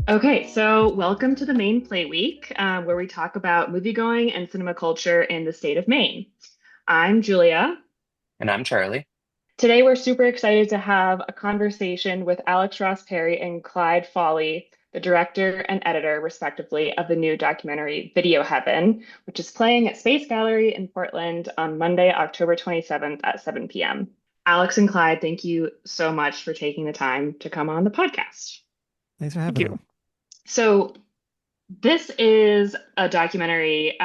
Okay, so welcome to the Maine Play Week, where we talk about moviegoing and cinema culture in the state of Maine. I'm Julia. And I'm Charlie. Today, we're super excited to have a conversation with Alex Ross Perry and Clyde Folley, the director and editor, respectively, of the new documentary Videoheaven, which is playing at Space Gallery in Portland on Monday, October 27th at 7 p.m. Alex and Clyde, thank you so much for taking the time to come on the podcast. Thanks for Thank having me. you. So, this is a documentary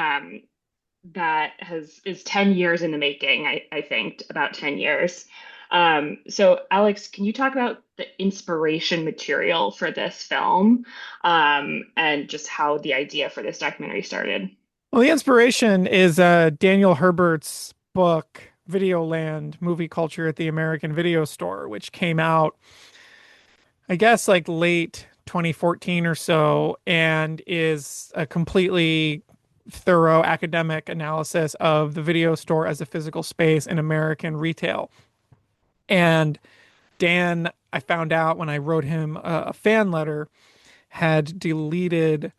that has is 10 years in the making, I think, about 10 years. So Alex, can you talk about the inspiration material for this film, and just how the idea for this documentary started? Well, the inspiration is Daniel Herbert's book, Videoland, Movie Culture at the American Video Store, which came out, I guess, like late 2014 or so, and is a completely thorough academic analysis of the video store as a physical space in American retail. And Dan, I found out when I wrote him a fan letter, had deleted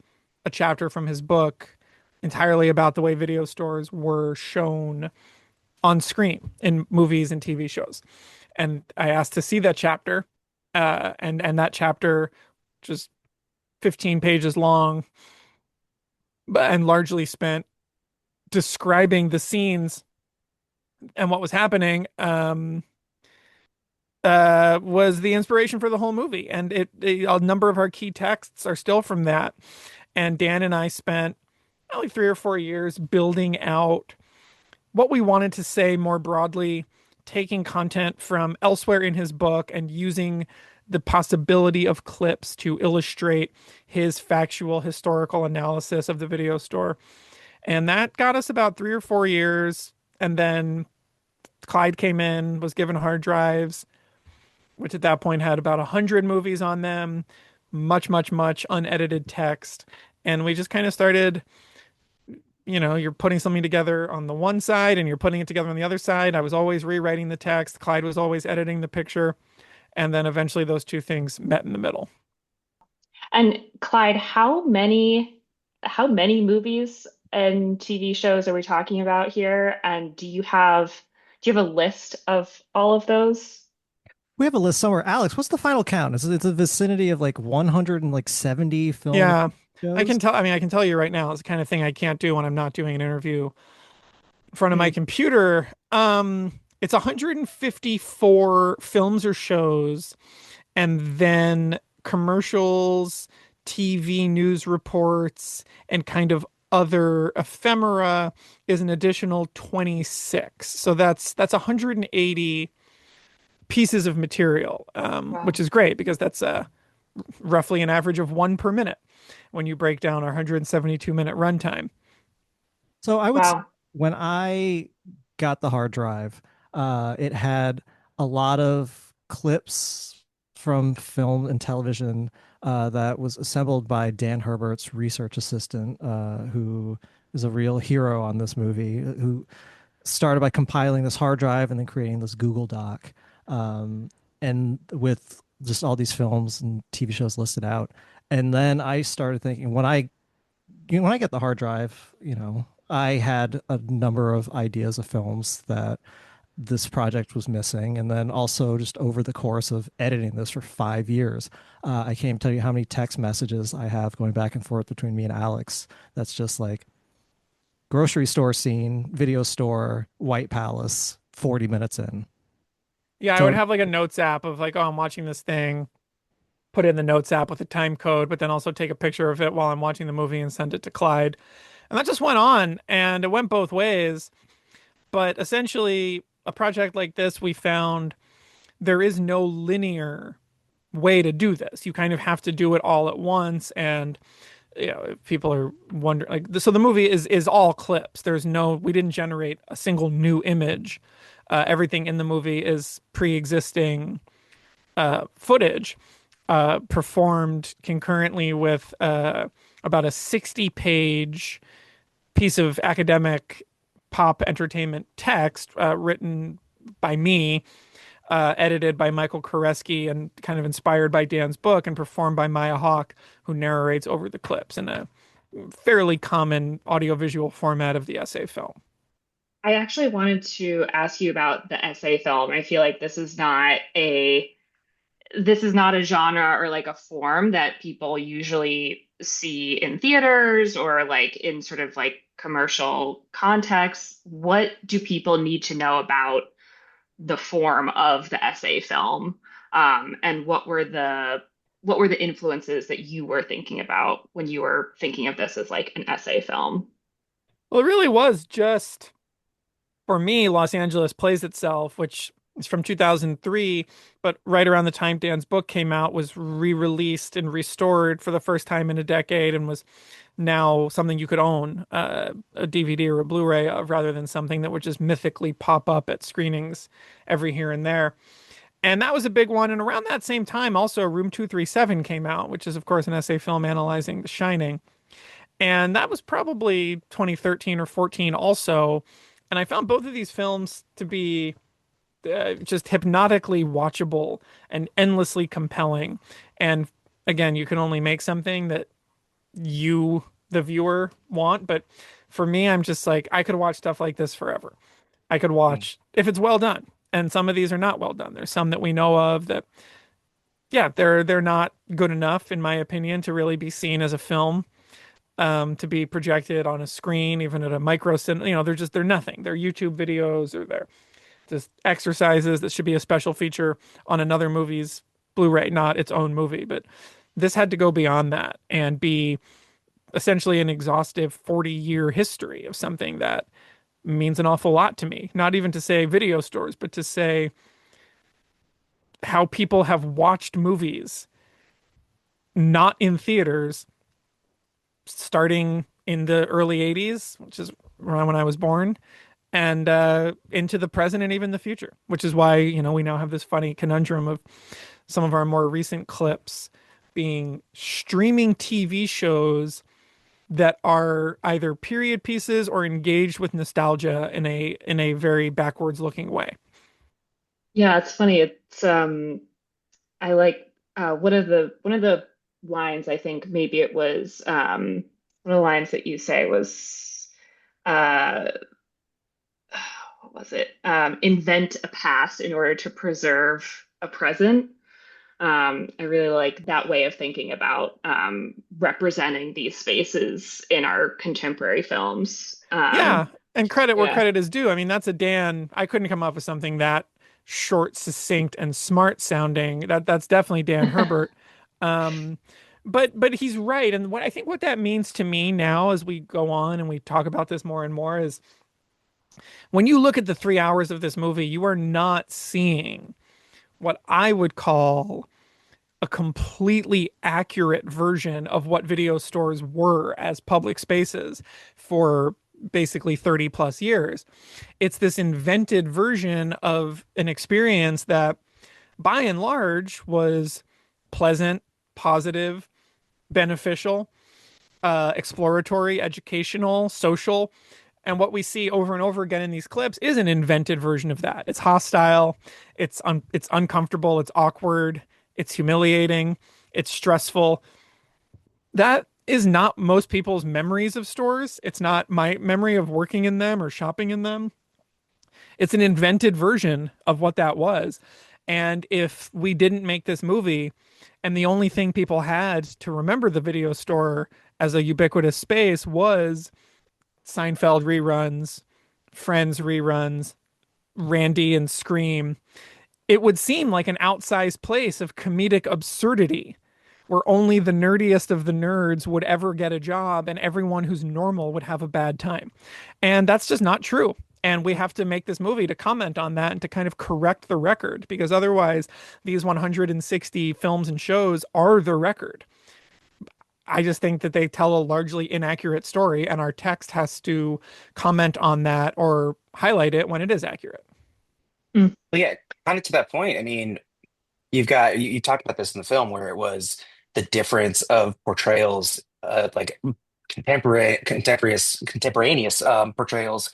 a chapter from his book entirely about the way video stores were shown on screen in movies and TV shows. And I asked to see that chapter, and that chapter, just 15 pages long, and largely spent describing the scenes and what was happening. Was the inspiration for the whole movie, and a number of our key texts are still from that. And Dan and I spent probably 3 or 4 years building out what we wanted to say more broadly, taking content from elsewhere in his book and using the possibility of clips to illustrate his factual historical analysis of the video store. And that got us about 3 or 4 years. And then Clyde came in, was given hard drives, which at that point had about 100 movies on them, much, much, much unedited text. And we just kind of started, you're putting something together on the one side and you're putting it together on the other side. I was always rewriting the text. Clyde was always editing the picture. And then eventually those two things met in the middle. And Clyde, how many movies and TV shows are we talking about here? And do you have a list of all of those? We have a list somewhere. Alex, what's the final count? It's a vicinity of like 170 film Yeah, I shows. can tell. I mean, I can tell you right now, it's the kind of thing I can't do when I'm not doing an interview in front of my Hmm. computer. It's 154 films or shows, and then commercials, TV news reports, and kind of other ephemera is an additional 26. So that's 180 pieces of material, which Wow. is great because that's roughly an average of one per minute when you break down our 172-minute runtime. So I would say Wow. when I got the hard drive, it had a lot of clips from film and television that was assembled by Dan Herbert's research assistant, who is a real hero on this movie, who started by compiling this hard drive and then creating this Google Doc, and with just all these films and TV shows listed out. And then I started thinking when I get the hard drive, I had a number of ideas of films that this project was missing. And then also just over the course of editing this for 5 years, I can't even tell you how many text messages I have going back and forth between me and Alex. That's just like grocery store scene, video store, White Palace, 40 minutes in. Yeah, I would So have like a notes app of like, oh, I'm watching this thing, put it in the notes app with a time code, but then also take a picture of it while I'm watching the movie and send it to Clyde. And that just went on, and it went both ways. But essentially, a project like this, we found there is no linear way to do this. You kind of have to do it all at once. And if people are wondering, like, so the movie is all clips. We didn't generate a single new image. Everything in the movie is pre-existing footage, performed concurrently with about a 60-page piece of academic pop entertainment text written by me, edited by Michael Koreski and kind of inspired by Dan's book and performed by Maya Hawke, who narrates over the clips in a fairly common audiovisual format of the essay film. I actually wanted to ask you about the essay film. I feel like this is not a genre or like a form that people usually see in theaters or like in sort of like commercial contexts. What do people need to know about the form of the essay film? And what were the influences that you were thinking about when you were thinking of this as like an essay film? Well, it really was just, for me, Los Angeles Plays Itself, which is from 2003, but right around the time Dan's book came out, was re-released and restored for the first time in a decade and was now something you could own, a DVD or a Blu-ray of, rather than something that would just mythically pop up at screenings every here and there. And that was a big one. And around that same time, also Room 237 came out, which is, of course, an essay film analyzing The Shining. And that was probably 2013 or 14 also. And I found both of these films to be just hypnotically watchable and endlessly compelling. And again, you can only make something that you, the viewer, want. But for me, I'm just like, I could watch stuff like this forever. I could Mm. watch if it's well done. And some of these are not well done. There's some that we know of that, yeah, they're not good enough, in my opinion, to really be seen as a film, to be projected on a screen, even at a micro cin. They're nothing. They're YouTube videos, or they're just exercises that should be a special feature on another movie's Blu-ray, not its own movie. But this had to go beyond that and be essentially an exhaustive 40-year history of something that means an awful lot to me. Not even to say video stores, but to say how people have watched movies not in theaters starting in the early 80s, which is around when I was born, and into the present and even the future, which is why, we now have this funny conundrum of some of our more recent clips being streaming TV shows that are either period pieces or engaged with nostalgia in a very backwards looking way. Yeah, it's funny. I like one of the lines, I think maybe it was one of the lines that you say was uh what was it? Invent a past in order to preserve a present. I really like that way of thinking about representing these spaces in our contemporary films. Yeah, and credit where Yeah. credit is due. I mean, that's a Dan. I couldn't come up with something that short, succinct, and smart sounding. That's definitely Dan Herbert. Um, but he's right, and what that means to me now, as we go on and we talk about this more and more, is when you look at the 3 hours of this movie, you are not seeing what I would call a completely accurate version of what video stores were as public spaces for basically 30 plus years. It's this invented version of an experience that, by and large, was pleasant, positive, beneficial, exploratory, educational, social. And what we see over and over again in these clips is an invented version of that. It's hostile, it's uncomfortable, it's awkward, it's humiliating, it's stressful. That is not most people's memories of stores. It's not my memory of working in them or shopping in them. It's an invented version of what that was. And if we didn't make this movie, and the only thing people had to remember the video store as a ubiquitous space was Seinfeld reruns, Friends reruns, Randy and Scream, it would seem like an outsized place of comedic absurdity where only the nerdiest of the nerds would ever get a job and everyone who's normal would have a bad time. And that's just not true. And we have to make this movie to comment on that and to kind of correct the record, because otherwise, these 160 films and shows are the record. I just think that they tell a largely inaccurate story, and our text has to comment on that or highlight it when it is accurate. Mm. Well, yeah, kind of to that point. I mean, you talked about this in the film where it was the difference of portrayals, like contemporaneous portrayals,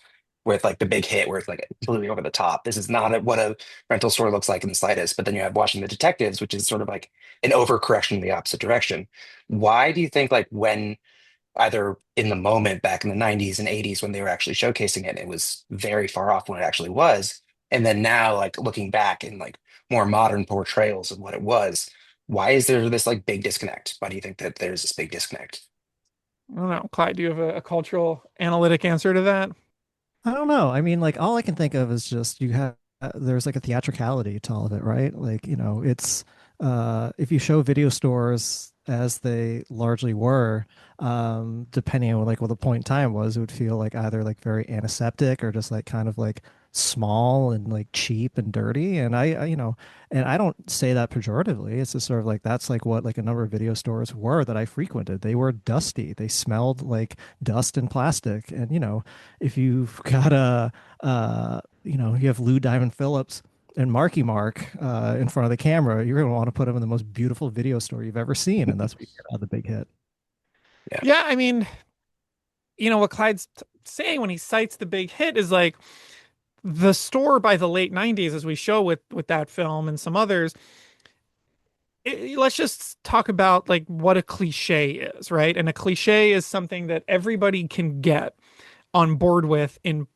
with like the big hit where it's like completely over the top. This is not what a rental store looks like in the slightest. But then you have watching the detectives, which is sort of like an overcorrection in the opposite direction. Why do you think like when either in the moment back in the 90s and 80s when they were actually showcasing it, it was very far off when it actually was. And then now, like looking back in like more modern portrayals of what it was, why is there this like big disconnect? Why do you think that there's this big disconnect? I don't know. Clyde, do you have a cultural analytic answer to that? I don't know. I mean, like all I can think of is just you have there's like a theatricality to all of it, right? Like, it's if you show video stores as they largely were, depending on like what the point in time was, it would feel like either like very antiseptic or just like kind of like small and like cheap and dirty. And and I don't say that pejoratively. It's just sort of like that's like what like a number of video stores were that I frequented. They were dusty. They smelled like dust and plastic. And if you've got you have Lou Diamond Phillips and Marky Mark in front of the camera, you're going to want to put them in the most beautiful video store you've ever seen, and that's what you get out of the big hit. Yeah. Yeah, I mean, what Clyde's saying when he cites the big hit is like the store by the late 90s, as we show with that film and some others. Let's just talk about like what a cliche is, right? And a cliche is something that everybody can get on board with in zero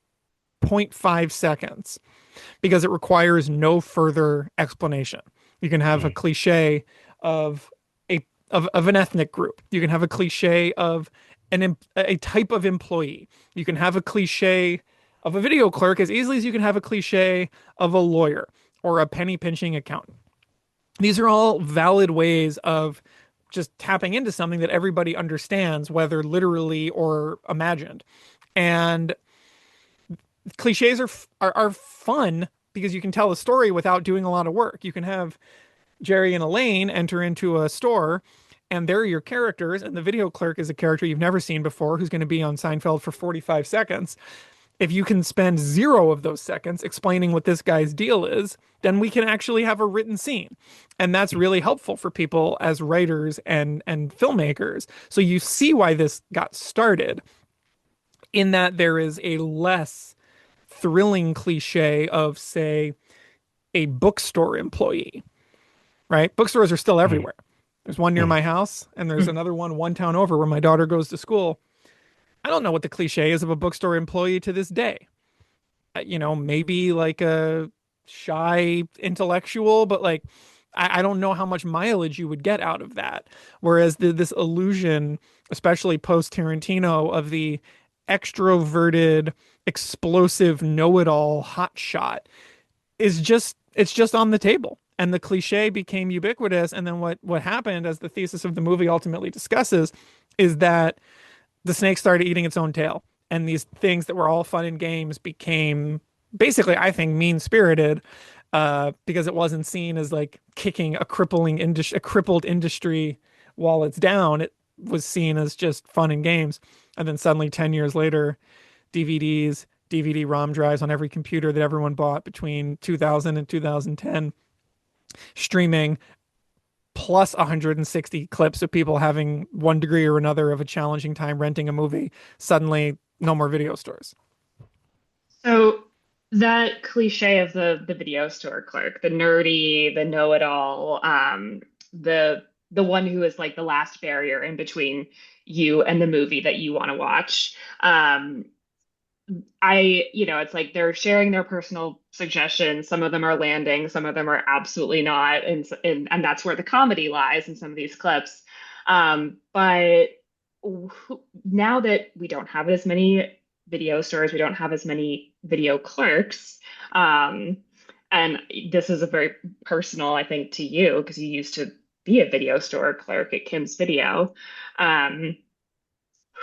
point 0.5 seconds because it requires no further explanation. You can have a Mm. cliche of of an ethnic group. You can have a cliche of a type of employee. You can have a cliche of a video clerk as easily as you can have a cliche of a lawyer or a penny pinching accountant. These are all valid ways of just tapping into something that everybody understands, whether literally or imagined. And cliches are fun because you can tell a story without doing a lot of work. You can have Jerry and Elaine enter into a store and they're your characters, and the video clerk is a character you've never seen before who's going to be on Seinfeld for 45 seconds. If you can spend 0 of those seconds explaining what this guy's deal is, then we can actually have a written scene. And that's really helpful for people as writers and filmmakers. So you see why this got started in that there is a less thrilling cliche of, say, a bookstore employee, right? Bookstores are still Mm. everywhere. There's one near Mm. my house, and there's another one town over where my daughter goes to school. I don't know what the cliche is of a bookstore employee to this day. Maybe like a shy intellectual, but like I don't know how much mileage you would get out of that. Whereas this illusion, especially post Tarantino, of the extroverted, explosive, know-it-all hotshot it's just on the table. And the cliche became ubiquitous. And then what happened, as the thesis of the movie ultimately discusses, is that the snake started eating its own tail. And these things that were all fun and games became basically, I think, mean spirited, because it wasn't seen as like kicking a crippled industry while it's down. It was seen as just fun and games. And then suddenly, 10 years later, DVDs, DVD-ROM drives on every computer that everyone bought between 2000 and 2010, streaming, plus 160 clips of people having one degree or another of a challenging time renting a movie. Suddenly, no more video stores. So that cliche of the video store clerk, the nerdy, the know-it-all, the one who is like the last barrier in between you and the movie that you want to watch. It's like they're sharing their personal suggestions. Some of them are landing, some of them are absolutely not, and that's where the comedy lies in some of these clips. But now that we don't have as many video stores, we don't have as many video clerks. And this is a very personal, I think, to you because you used to be a video store clerk at Kim's Video. Um,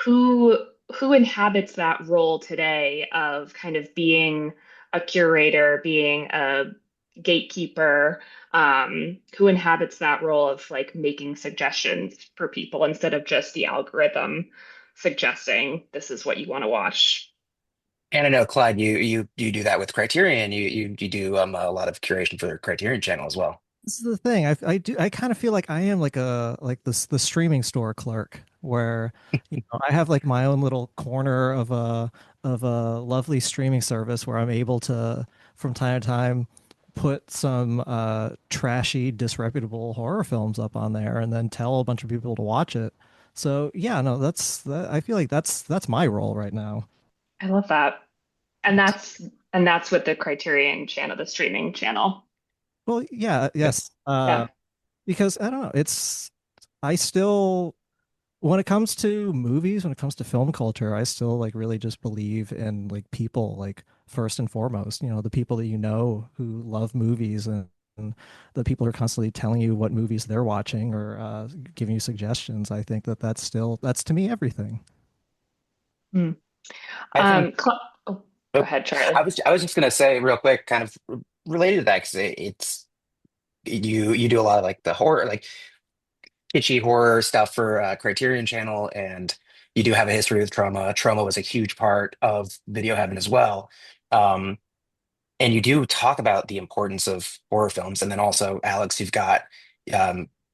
who who inhabits that role today of kind of being a curator, being a gatekeeper, who inhabits that role of like making suggestions for people instead of just the algorithm suggesting this is what you want to watch. And I know, Clyde, you do that with Criterion. You do a lot of curation for the Criterion channel as well. This is the thing. I kind of feel like I am like the streaming store clerk where I have like my own little corner of a lovely streaming service where I'm able to from time to time put some trashy, disreputable horror films up on there and then tell a bunch of people to watch it. So yeah, no, I feel like that's my role right now. I love that. And that's with the Criterion channel, the streaming channel. Well, yeah, Yeah. yes. Yeah. Because I don't know, I still when it comes to movies, when it comes to film culture, I still like really just believe in like people, like first and foremost, the people that you know who love movies and the people who are constantly telling you what movies they're watching or giving you suggestions. I think that that's to me everything. Hmm. I think Oh, go oh, ahead, Charlie. I was just gonna say real quick, kind of related to that, because it's you do a lot of like the horror, like kitschy horror stuff for Criterion Channel, and you do have a history with Trauma. Trauma was a huge part of Video Heaven as well. Um, and you do talk about the importance of horror films, and then also, Alex, you've got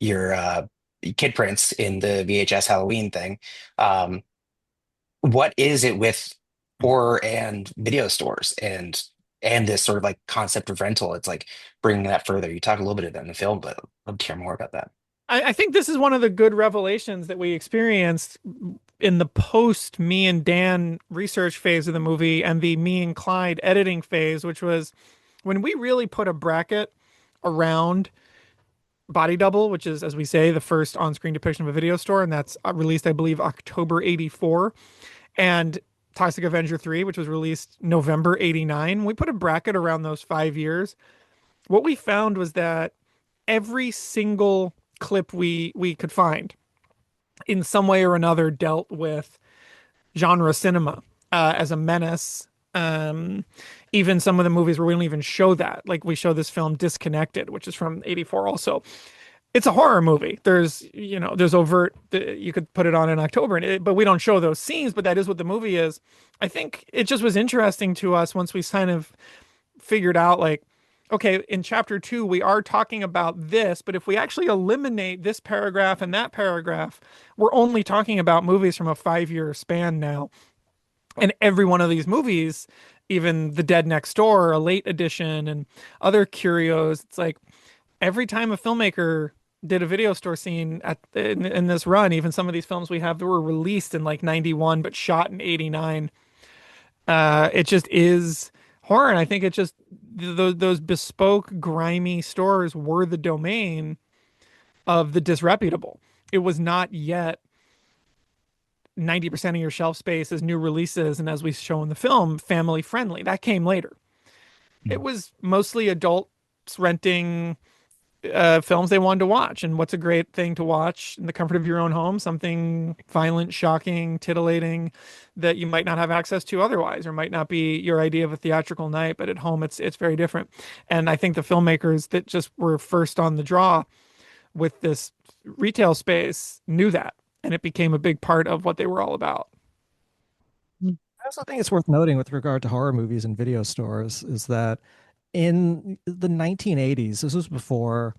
your Kid Prince in the VHS Halloween thing. Um, what is it with horror and video stores and this sort of like concept of rental? It's like bringing that further. You talk a little bit of that in the film, but I'd love to hear more about that. I think this is one of the good revelations that we experienced in the post me and Dan research phase of the movie and the me and Clyde editing phase, which was when we really put a bracket around Body Double, which is, as we say, the first on-screen depiction of a video store, and that's released, I believe, October 84, and Toxic Avenger 3, which was released November 89. We put a bracket around those 5 years. What we found was that every single clip we could find in some way or another dealt with genre cinema as a menace. Even some of the movies where we don't even show that, like we show this film Disconnected, which is from '84 also. It's a horror movie. There's overt, you could put it on in October, but we don't show those scenes, but that is what the movie is. I think it just was interesting to us once we kind of figured out like, okay, in chapter 2, we are talking about this, but if we actually eliminate this paragraph and that paragraph, we're only talking about movies from a 5 year span now. And every one of these movies, even The Dead Next Door, a late edition, and other curios, it's like every time a filmmaker did a video store scene in this run, even some of these films we have that were released in like 91 but shot in 89, it just is horror. And I think it just those bespoke, grimy stores were the domain of the disreputable. It was not yet 90% of your shelf space as new releases and as we show in the film, family friendly. That came later. It was mostly adults renting films they wanted to watch. And what's a great thing to watch in the comfort of your own home? Something violent, shocking, titillating that you might not have access to otherwise, or might not be your idea of a theatrical night, but at home it's very different. And I think the filmmakers that just were first on the draw with this retail space knew that, and it became a big part of what they were all about. I also think it's worth noting with regard to horror movies and video stores is that in the 1980s, this was before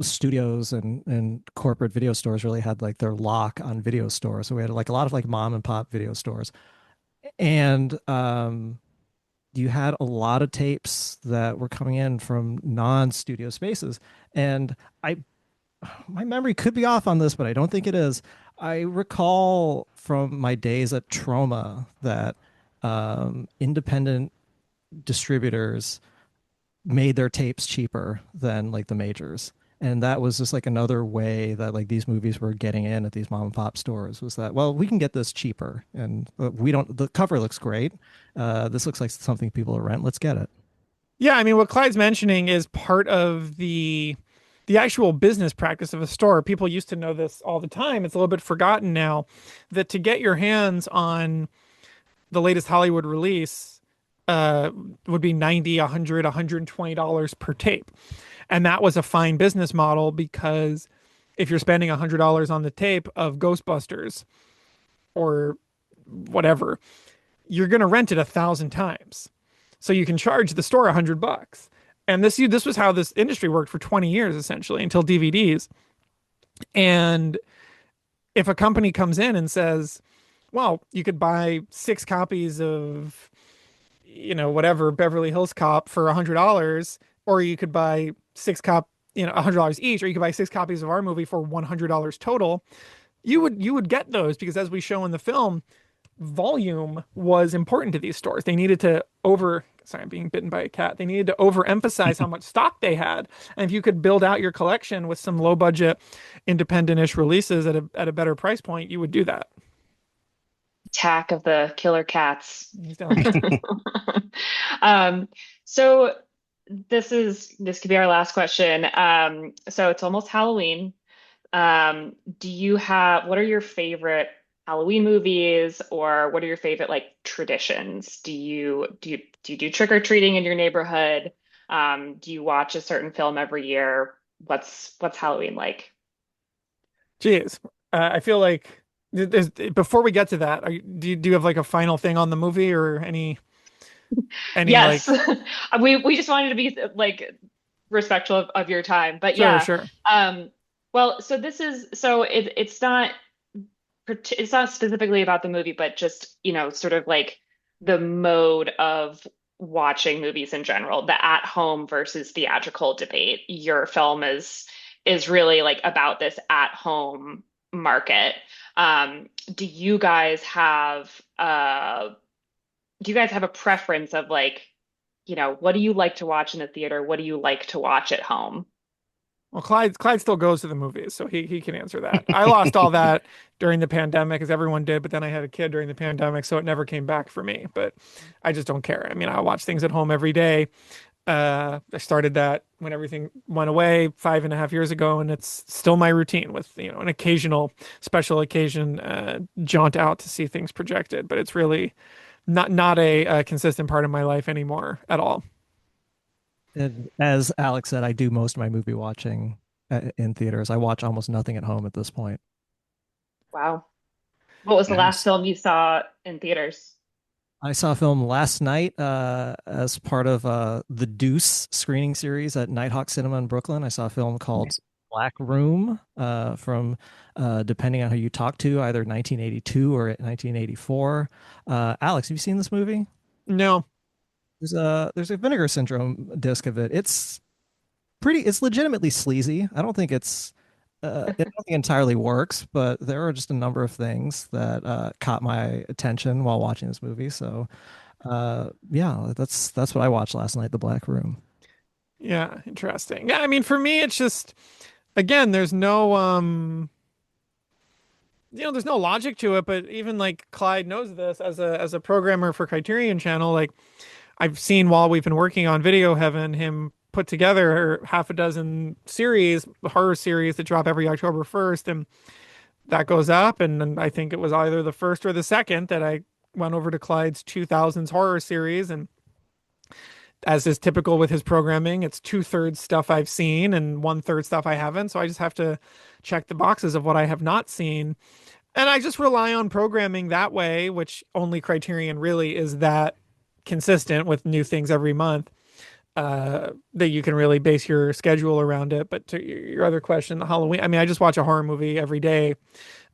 studios and corporate video stores really had like their lock on video stores. So we had like a lot of like mom and pop video stores. And you had a lot of tapes that were coming in from non-studio spaces. And I my memory could be off on this, but I don't think it is. I recall from my days at Troma that independent distributors made their tapes cheaper than like the majors. And that was just like another way that like these movies were getting in at these mom and pop stores was that, well, we can get this cheaper and we don't, the cover looks great. This looks like something people will rent. Let's get it. Yeah, I mean, what Clyde's mentioning is part of the actual business practice of a store. People used to know this all the time. It's a little bit forgotten now that to get your hands on the latest Hollywood release uh, would be 90, 100, $120 per tape. And that was a fine business model because if you're spending $100 on the tape of Ghostbusters or whatever, you're going to rent it 1,000 times. So you can charge the store $100. And this was how this industry worked for 20 years essentially until DVDs. And if a company comes in and says, well, you could buy 6 copies of, whatever Beverly Hills Cop for $100, or you could buy 100 dollars each, or you could buy 6 copies of our movie for $100 total. You would get those because, as we show in the film, volume was important to these stores. They needed to sorry, I'm being bitten by a cat. They needed to overemphasize how much stock they had. And if you could build out your collection with some low budget independent-ish releases at a better price point, you would do that. Attack of the killer cats. He's down. Um, so this could be our last question. So it's almost Halloween. What are your favorite Halloween movies, or what are your favorite like traditions? Do you do trick or treating in your neighborhood? Do you watch a certain film every year? What's Halloween like? Jeez. I feel like before we get to that, do you have like a final thing on the movie or any like Yes. We just wanted to be like respectful of your time. But sure, yeah. sure. Well, so it's not specifically about the movie, but just, sort of like the mode of watching movies in general, the at home versus theatrical debate. Your film is really like about this at home market. Um, do you guys have a preference of like, what do you like to watch in the theater? What do you like to watch at home? Well, Clyde still goes to the movies, so he can answer that. I lost all that during the pandemic, as everyone did, but then I had a kid during the pandemic, so it never came back for me. But I just don't care. I mean, I watch things at home every day. I started that when everything went away 5.5 years ago, and it's still my routine with, an occasional special occasion jaunt out to see things projected. But it's really not a consistent part of my life anymore at all. And as Alex said, I do most of my movie watching in theaters. I watch almost nothing at home at this point. Wow. What was the last Nice. film you saw in theaters? I saw a film last night as part of the Deuce screening series at Nighthawk Cinema in Brooklyn. I saw a film called Nice. Black Room from, depending on who you talk to, either 1982 or 1984. Alex, have you seen this movie? No. There's a Vinegar Syndrome disc of it. It's legitimately sleazy. I don't think it entirely works, but there are just a number of things that caught my attention while watching this movie. So, yeah, that's what I watched last night, The Black Room. Yeah, interesting. Yeah, I mean, for me, it's just again, there's no logic to it. But even like Clyde knows this as a programmer for Criterion Channel, like I've seen while we've been working on Video Heaven, him put together half a dozen horror series that drop every October 1st, and that goes up. And then I think it was either the first or the second that I went over to Clyde's 2000s horror series, and as is typical with his programming, it's 2/3 stuff I've seen and 1/3 stuff I haven't. So I just have to check the boxes of what I have not seen. And I just rely on programming that way, which only Criterion really is that consistent with new things every month, that you can really base your schedule around it. But to your other question, the Halloween, I mean, I just watch a horror movie every day,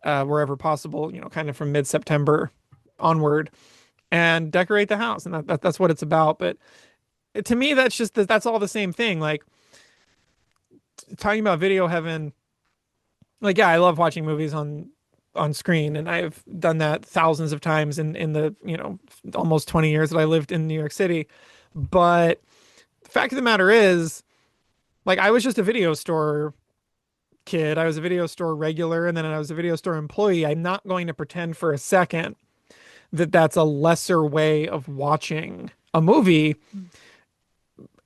wherever possible, kind of from mid-September onward, and decorate the house. And that's what it's about. But to me, that's all the same thing. Like talking about Video Heaven, like, yeah, I love watching movies on screen, and I've done that thousands of times in the, almost 20 years that I lived in New York City. But the fact of the matter is, like, I was just a video store kid. I was a video store regular, and then I was a video store employee. I'm not going to pretend for a second that that's a lesser way of watching a movie,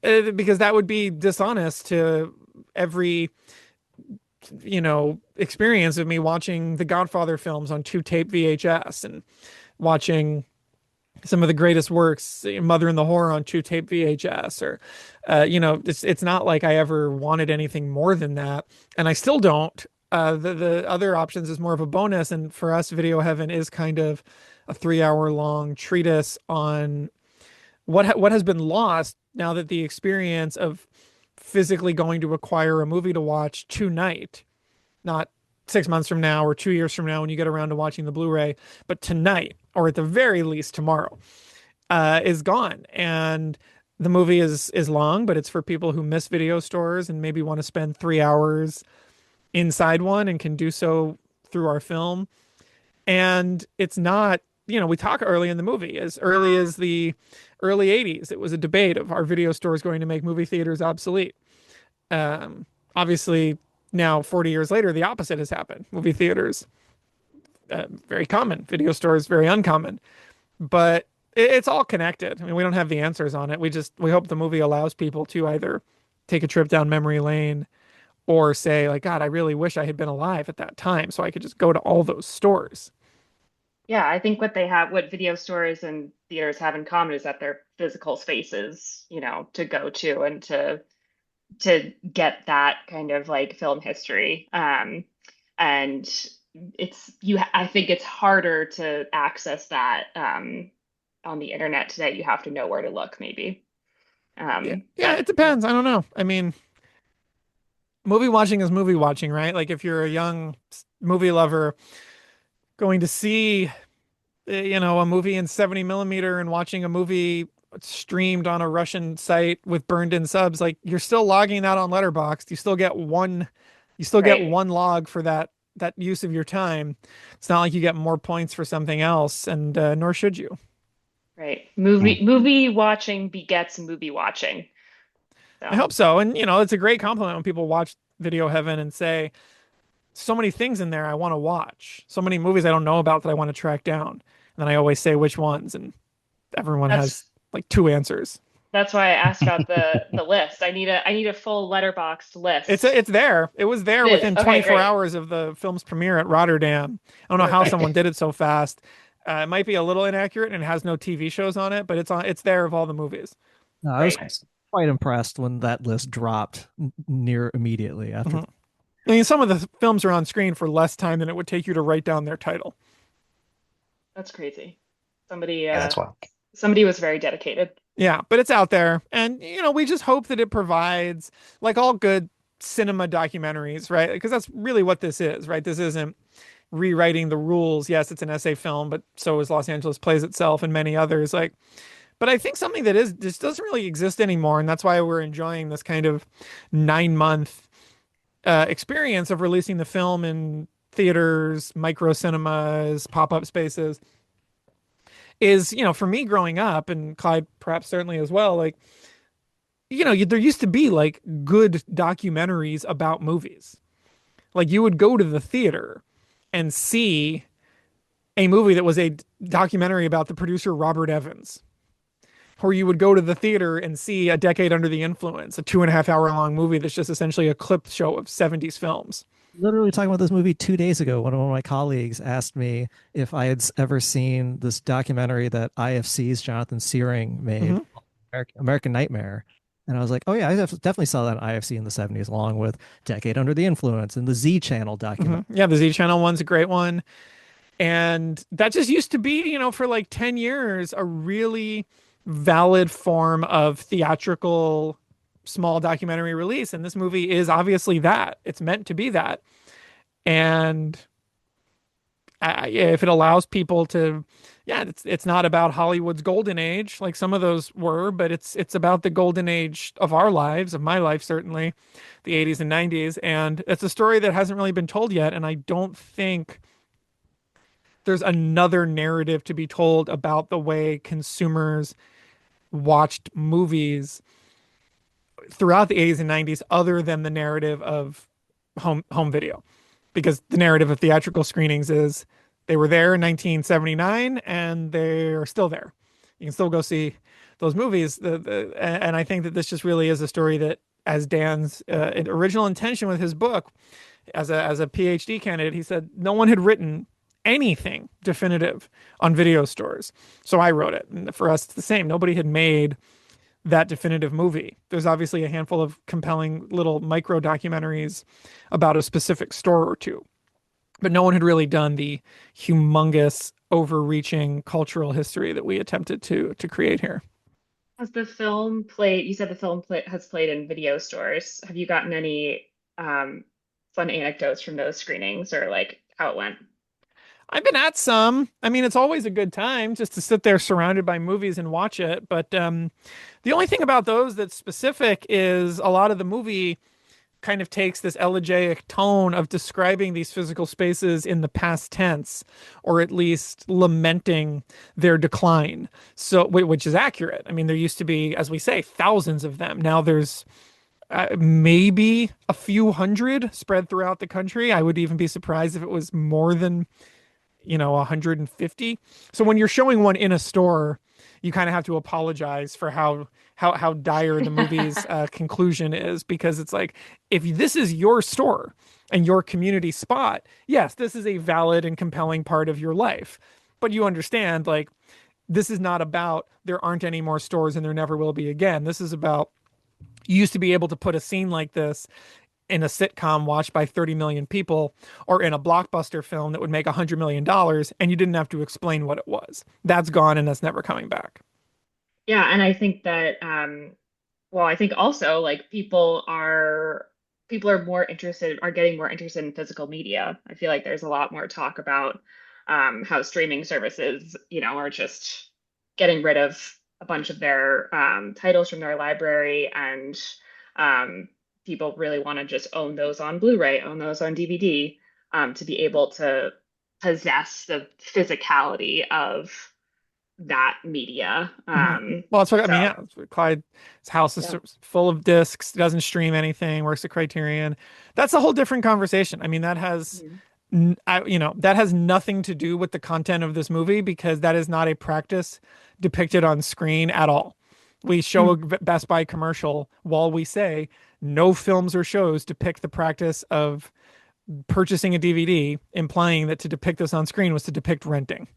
because that would be dishonest to every experience of me watching the Godfather films on 2 tape VHS, and watching some of the greatest works, Mother and the Whore on 2 tape VHS, or it's not like I ever wanted anything more than that, and I still don't. The other options is more of a bonus, and for us, Video Heaven is kind of a 3-hour long treatise on what has been lost now that the experience of physically going to acquire a movie to watch tonight, not 6 months from now or 2 years from now when you get around to watching the Blu-ray, but tonight, or at the very least tomorrow, is gone. And the movie is long, but it's for people who miss video stores and maybe want to spend 3 hours inside one and can do so through our film. And it's not, we talk early in the movie, as early as the early 80s. It was a debate of are video stores going to make movie theaters obsolete? Obviously, now 40 years later, the opposite has happened. Movie theaters, very common. Video stores, very uncommon. But it's all connected. I mean, we don't have the answers on it. We hope the movie allows people to either take a trip down memory lane or say, like, God, I really wish I had been alive at that time so I could just go to all those stores. Yeah, I think what video stores and theaters have in common is that they're physical spaces, to go to and to get that kind of like film history. And I think it's harder to access that on the internet today. You have to know where to look, maybe. Yeah, yeah, But it depends. I don't know. I mean, movie watching is movie watching, right? Like if you're a young movie lover going to see, a movie in 70 millimeter and watching a movie streamed on a Russian site with burned in subs, like you're still logging that on Letterboxd. You still get right, one log for that use of your time. It's not like you get more points for something else, and nor should you. right. Hmm. Movie watching begets movie watching. I So hope so. And it's a great compliment when people watch Videoheaven and say, so many things in there I want to watch. So many movies I don't know about that I want to track down. And then I always say which ones, and everyone has that's like two answers. that's why I asked about the list. I need a full letterboxed list. It's there. It was there It is. within Okay, 24 great. hours of the film's premiere at Rotterdam. I don't know how someone Perfect. did it so fast. It might be a little inaccurate and it has no TV shows on it, but it's there of all the movies. No, I was Great. Nice. quite impressed when that list dropped near immediately after. Mhm. I mean, some of the films are on screen for less time than it would take you to write down their title. That's crazy. Somebody Yeah, uh that's wild. somebody was very dedicated. Yeah, but it's out there. And, we just hope that it provides, like all good cinema documentaries, right? Because that's really what this is, right? This isn't rewriting the rules. Yes, it's an essay film, but so is Los Angeles Plays Itself and many others. Like, but I think something that is just doesn't really exist anymore. And that's why we're enjoying this kind of 9 month experience of releasing the film in theaters, micro cinemas, pop-up spaces is, for me growing up, and Clyde perhaps certainly as well, like, there used to be like good documentaries about movies. Like you would go to the theater and see a movie that was a documentary about the producer Robert Evans, or you would go to the theater and see A Decade Under the Influence, a 2.5 hour long movie that's just essentially a clip show of 70s films. Literally talking about this movie 2 days ago. One of my colleagues asked me if I had ever seen this documentary that IFC's Jonathan Searing made, Hmm. American Nightmare. And I was like, oh, yeah, definitely saw that on IFC in the 70s, along with Decade Under the Influence and the Z Channel Hmm. documentary. Yeah, the Z Channel one's a great one. And that just used to be, for like 10 years, a really valid form of theatrical small documentary release. And this movie is obviously that. It's meant to be that. And yeah, if it allows people to, yeah, it's not about Hollywood's golden age like some of those were, but it's about the golden age of our lives, of my life certainly, the 80s and 90s, and it's a story that hasn't really been told yet, and I don't think there's another narrative to be told about the way consumers watched movies throughout the 80s and 90s other than the narrative of home video, because the narrative of theatrical screenings is they were there in 1979 and they're still there. You can still go see those movies. And I think that this just really is a story that, as Dan's original intention with his book, as a PhD candidate, he said no one had written anything definitive on video stores. So I wrote it. And for us, it's the same. Nobody had made that definitive movie. There's obviously a handful of compelling little micro documentaries about a specific store or two, but no one had really done the humongous, overreaching cultural history that we attempted to create here. Has the film played? You said the has played in video stores. Have you gotten any fun anecdotes from those screenings or like how it went? I've been at some. I mean, it's always a good time just to sit there surrounded by movies and watch it. But the only thing about those that's specific is a lot of the movie kind of takes this elegiac tone of describing these physical spaces in the past tense, or at least lamenting their decline. So, which is accurate. I mean, there used to be, as we say, thousands of them. Now there's maybe a few hundred spread throughout the country. I would even be surprised if it was more than 150. So when you're showing one in a store, you kind of have to apologize for how dire the movie's conclusion is, because it's like, if this is your store and your community spot, yes, this is a valid and compelling part of your life. But you understand, like, this is not about there aren't any more stores and there never will be again. This is about, you used to be able to put a scene like this in a sitcom watched by 30 million people, or in a blockbuster film that would make $100 million, and you didn't have to explain what it was. That's gone and that's never coming back. Yeah, and I think that well, I think also like people are more interested are getting more interested in physical media. I feel like there's a lot more talk about how streaming services, are just getting rid of a bunch of their titles from their library, and um, people really want to just own those on Blu-ray, own those on DVD, to be able to possess the physicality of that media. Well, that's what I mean. So Yeah, Clyde's house is yeah. full of discs, doesn't stream anything, works at Criterion. That's a whole different conversation. I mean, that has, Mhm. that has nothing to do with the content of this movie, because that is not a practice depicted on screen at all. We show a Best Buy commercial while we say no films or shows depict the practice of purchasing a DVD, implying that to depict this on screen was to depict renting,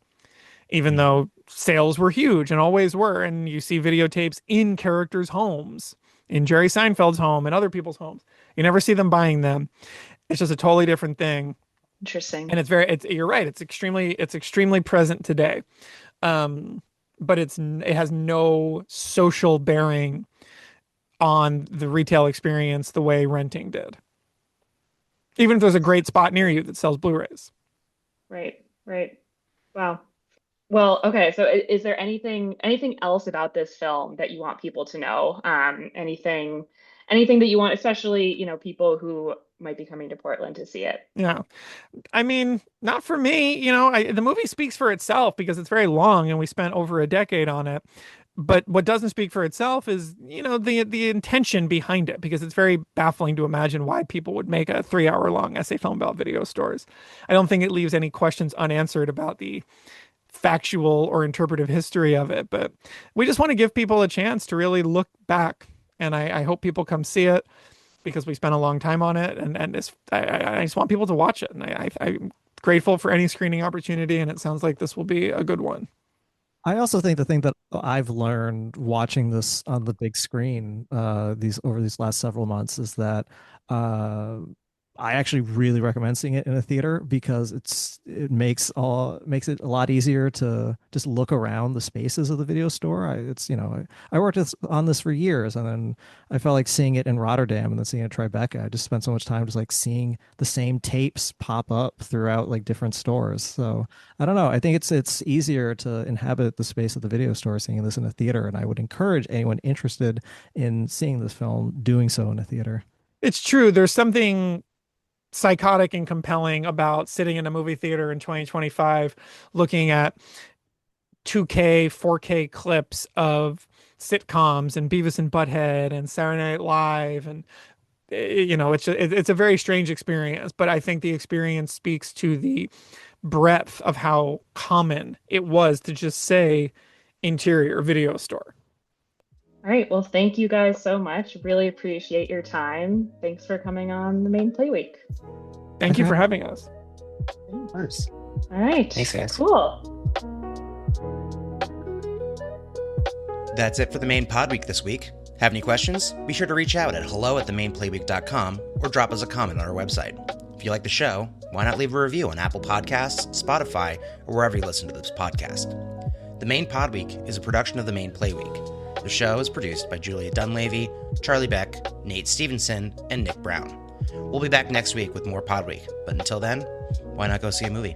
even Mhm. though sales were huge and always were. And you see videotapes in characters' homes, in Jerry Seinfeld's home and other people's homes. You never see them buying them. It's just a totally different thing. Interesting. And you're right. It's extremely present today. Um, but it has no social bearing on the retail experience the way renting did. Even if there's a great spot near you that sells Blu-rays. Right, right. Wow. Well, okay. So is there anything else about this film that you want people to know? Anything that you want, especially, people who might be coming to Portland to see it. Yeah. I mean, not for me. The movie speaks for itself because it's very long and we spent over a decade on it. But what doesn't speak for itself is, the intention behind it, because it's very baffling to imagine why people would make a 3 hour long essay film about video stores. I don't think it leaves any questions unanswered about the factual or interpretive history of it, but we just want to give people a chance to really look back. And I hope people come see it, because we spent a long time on it, and I just want people to watch it. And I'm grateful for any screening opportunity, and it sounds like this will be a good one. I also think the thing that I've learned watching this on the big screen these last several months is that uh, I actually really recommend seeing it in a theater, because it makes it a lot easier to just look around the spaces of the video store. I worked on this for years, and then I felt like seeing it in Rotterdam and then seeing it at Tribeca. I just spent so much time just like seeing the same tapes pop up throughout like different stores. So I don't know. I think it's easier to inhabit the space of the video store seeing this in a theater, and I would encourage anyone interested in seeing this film doing so in a theater. It's true. There's something psychotic and compelling about sitting in a movie theater in 2025 looking at 2K, 4K clips of sitcoms and Beavis and Butthead and Saturday Night Live, and it's a very strange experience, but I think the experience speaks to the breadth of how common it was to just say interior video store. All right. Well, thank you guys so much. Really appreciate your time. Thanks for coming on the main play week. Thank you for having us. Of course. All right. Thanks, guys. Cool. That's it for the main pod week this week. Have any questions? Be sure to reach out at hello@themainplayweek.com or drop us a comment on our website. If you like the show, why not leave a review on Apple Podcasts, Spotify, or wherever you listen to this podcast. The Main Pod Week is a production of The Main Play Week. The show is produced by Julia Dunleavy, Charlie Beck, Nate Stevenson, and Nick Brown. We'll be back next week with more Pod Week, but until then, why not go see a movie?